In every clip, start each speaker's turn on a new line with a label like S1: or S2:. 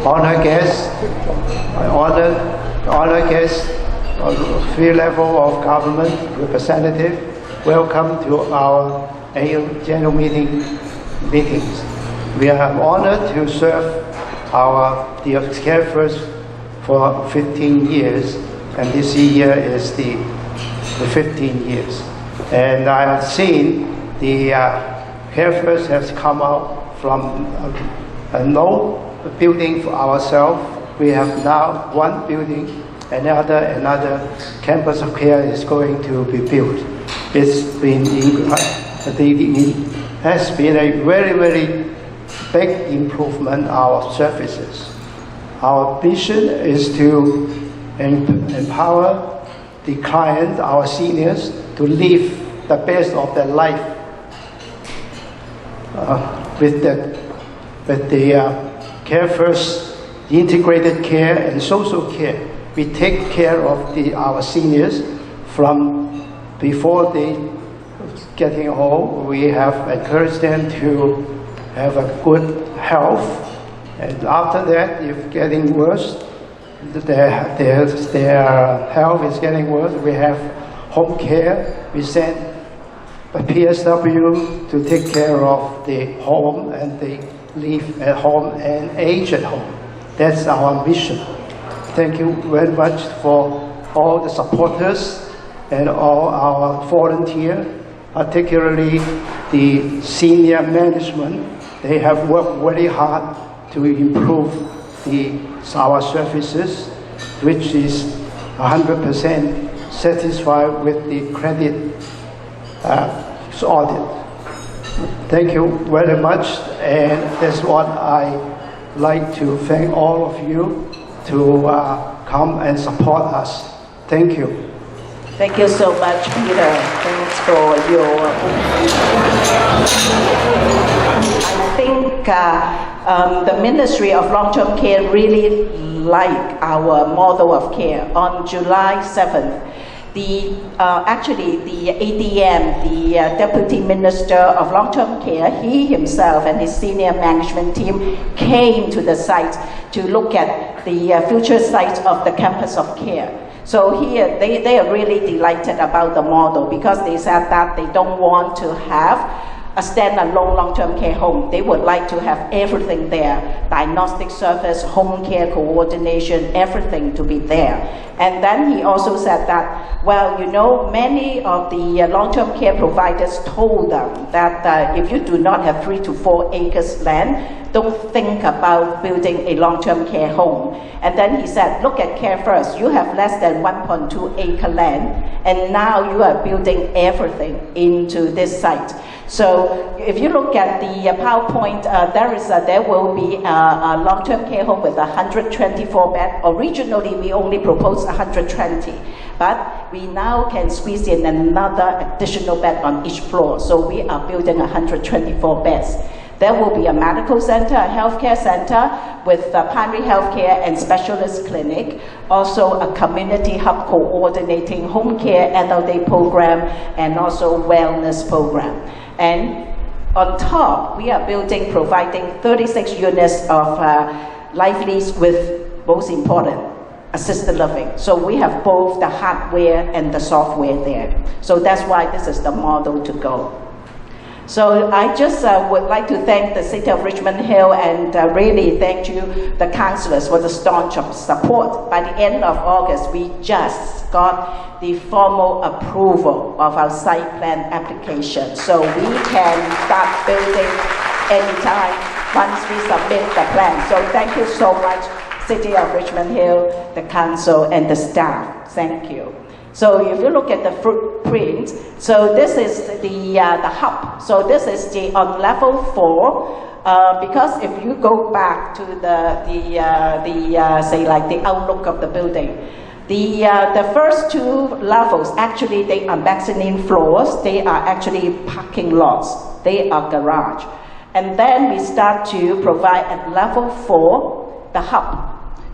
S1: honored guests, honored guests, three level of government representative, welcome to our annual general meetings. We are honored to serve the Carefirst for 15 years, and this year is the 15 years. And I have seen the Carefirst has come out from no building for ourselves. We have now one building, another campus of care is going to be built. It has been a very, very big improvement our services. Our vision is to empower the client, our seniors, to live the best of their life with the Carefirst integrated care and social care. We take care of our seniors from before they getting old. We have encouraged them to have a good health, and after that, if getting worse, their health is getting worse, we have home care. We send a PSW to take care of the home, and they live at home and age at home. That's our mission. Thank you very much for all the supporters and all our volunteers, particularly the senior management. They have worked very hard to improve our services, which is 100% satisfied with the credit audit. Thank you very much, and that's what I like to thank all of you to come and support us. Thank you.
S2: Thank you so much, Peter. Thanks for your. I think the Ministry of Long-Term Care really like our model of care. On July 7th, actually the AGM, the Deputy Minister of Long-Term Care, he himself and his senior management team came to the site to look at the future site of the campus of care. So here, they are really delighted about the model, because they said that they don't want to have a standalone long-term care home. They would like to have everything there, diagnostic service, home care coordination, everything to be there. And then he also said that, well, you know, many of the long-term care providers told them that if you do not have 3 to 4 acres land, don't think about building a long-term care home. And then he said, look at Carefirst, you have less than 1.2 acre land, and now you are building everything into this site. So if you look at the PowerPoint, there will be a long-term care home with 124 beds. Originally, we only proposed 120, but we now can squeeze in another additional bed on each floor. So we are building 124 beds. There will be a medical center, a healthcare center with primary healthcare and specialist clinic, also a community hub coordinating home care, adult day program, and also wellness program. And on top, we are providing 36 units of life lease with, most important, assisted living. So we have both the hardware and the software there. So that's why this is the model to go. So I just would like to thank the City of Richmond Hill, and really thank you, the councillors, for the staunch support. By the end of August, we just got the formal approval of our site plan application. So we can start building anytime once we submit the plan. So thank you so much, City of Richmond Hill, the council, and the staff. Thank you. So if you look at the footprint, so this is the hub. So this is on level 4, because if you go back to say like the outlook of the building, the first 2 levels, actually they are mezzanine floors. They are actually parking lots. They are garage. And then we start to provide at level 4, the hub.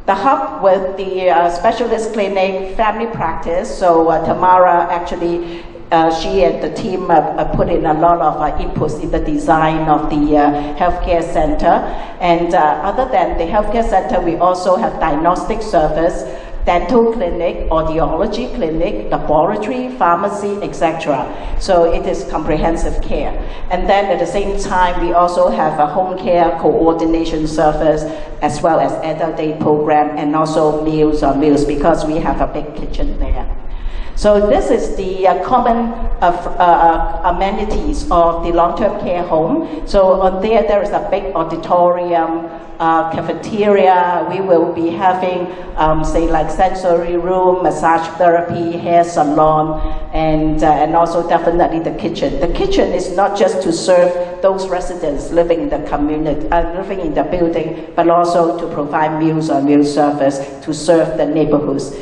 S2: The hub with the specialist clinic, family practice. So Tamara actually she and the team put in a lot of inputs in the design of the healthcare center. And other than the healthcare center, we also have diagnostic service, dental clinic, audiology clinic, laboratory, pharmacy, etc. So it is comprehensive care. And then at the same time, we also have a home care coordination service, as well as adult day program, and also meals on wheels, because we have a big kitchen there. So this is the common amenities of the long-term care home. So on there is a big auditorium, cafeteria. We will be having, say, like sensory room, massage therapy, hair salon, and also definitely the kitchen. The kitchen is not just to serve those residents living in the community, living in the building, but also to provide meals on wheels service to serve the neighborhoods.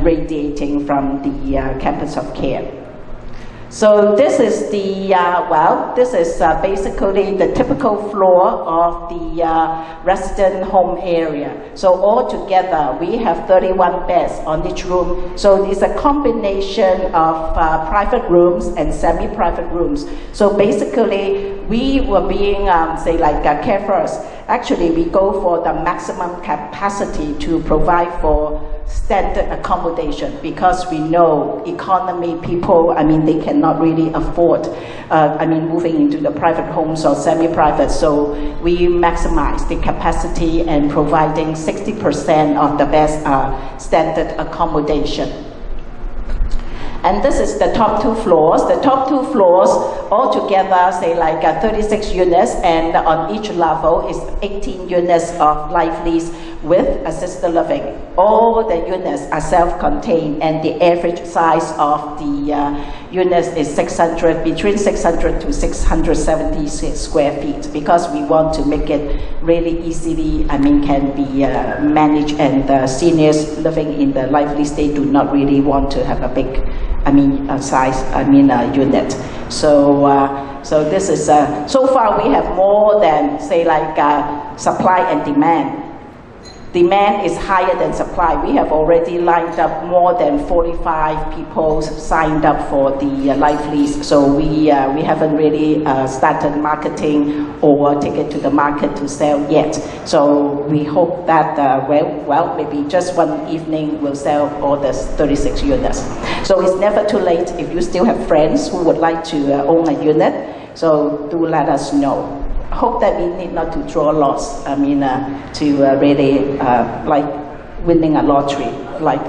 S2: Radiating from the campus of care. So this is the, this is basically the typical floor of the resident home area. So altogether, we have 31 beds on each room. So it's a combination of private rooms and semi-private rooms. So basically, we were being, say, like Carefirst. Actually, we go for the maximum capacity to provide for standard accommodation, because we know economy people, they cannot really afford, moving into the private homes or semi-private. So we maximize the capacity and providing 60% of the best standard accommodation. And this is the top two floors. The top two floors altogether, say like 36 units, and on each level is 18 units of life lease with assisted living. All the units are self-contained, and the average size of the units is between 600 to 670 square feet, because we want to make it really easily, can be managed, and the seniors living in the life lease, they do not really want to have a big unit. So this is, so far we have more than, say, like supply and demand. Demand is higher than supply. We have already lined up more than 45 people signed up for the life lease. So we haven't really started marketing or take it to the market to sell yet. So we hope that, maybe just one evening we'll sell all the 36 units. So it's never too late if you still have friends who would like to own a unit. So do let us know. Hope that we need not to draw lots, to really like winning a lottery, like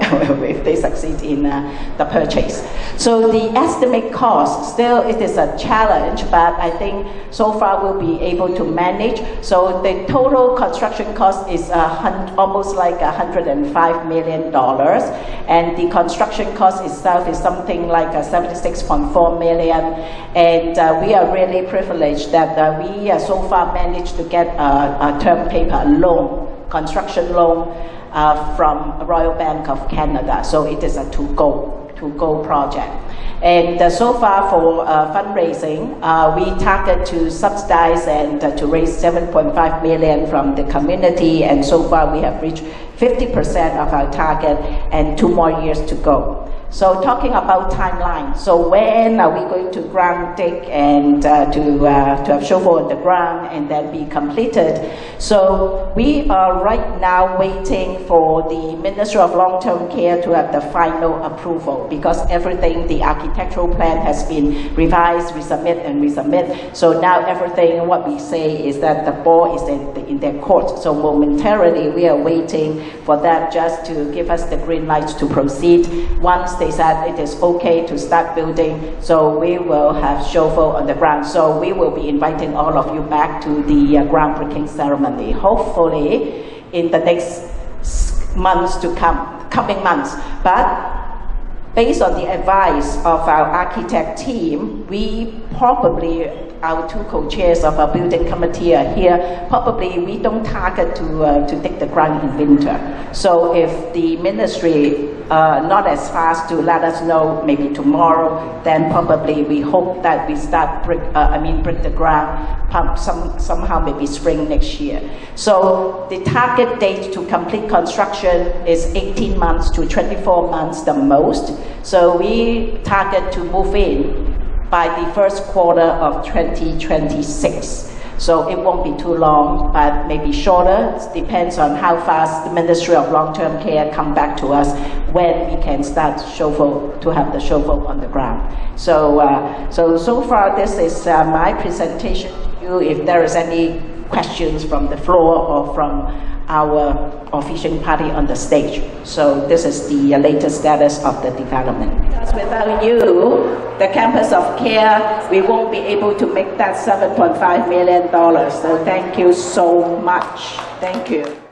S2: if they succeed in the purchase. So the estimate cost, still it is a challenge, but I think so far we'll be able to manage. So the total construction cost is almost like $105 million, and the construction cost itself is something like $76.4 million. And we are really privileged that we so far managed to get a term paper loan, construction loan, from Royal Bank of Canada. So it is a to-go project. And so far for fundraising, we target to subsidize and to raise $7.5 million from the community, and so far we have reached 50% of our target, and 2 more years to go. So talking about timeline, so when are we going to ground dig and to have shovel on the ground and then be completed? So we are right now waiting for the Ministry of Long-Term Care to have the final approval, because everything, the architectural plan has been revised, resubmit. So now everything, what we say is that the ball is in their court. So momentarily we are waiting for that just to give us the green light to proceed. Once they said it is okay to start building, so we will have shovel on the ground. So we will be inviting all of you back to the groundbreaking ceremony, hopefully in the next months to coming months. But based on the advice of our architect team, we probably our two co-chairs of our building committee are here. Probably we don't target to dig the ground in winter. So if the ministry not as fast to let us know maybe tomorrow, then probably we hope that we start break the ground somehow maybe spring next year. So the target date to complete construction is 18 months to 24 months the most. So we target to move in by the first quarter of 2026. So it won't be too long, but maybe shorter. It depends on how fast the Ministry of Long-Term Care come back to us when we can start to have the shovel on the ground. So far this is my presentation to you. If there is any questions from the floor or from our official party on the stage. So this is the latest status of the development. Because without you, the campus of care, we won't be able to make that $7.5 million. So thank you so much. Thank you.